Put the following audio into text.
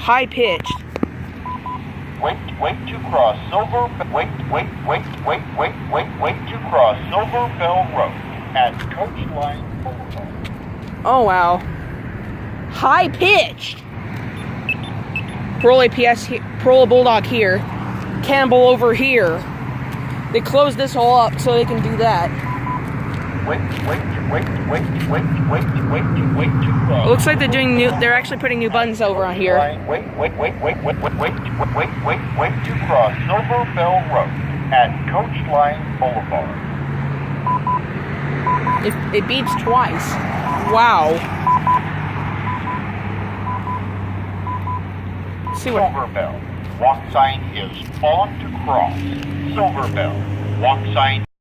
high pitched. Wait to cross wait to cross Silver Bell Road at Coachline Boulevard. Oh wow. High pitched. Pearl APS, Pearl Bulldog here. Campbell over here. They closed this all up so they can do that. Wait to cross. It looks like they're actually putting new buttons over on here. Wait to cross Silver Bell Road at Coachline Boulevard. It beeps twice. Wow. See what? Silver Bell. Walk sign is on to cross. Silver Bell. Walk sign.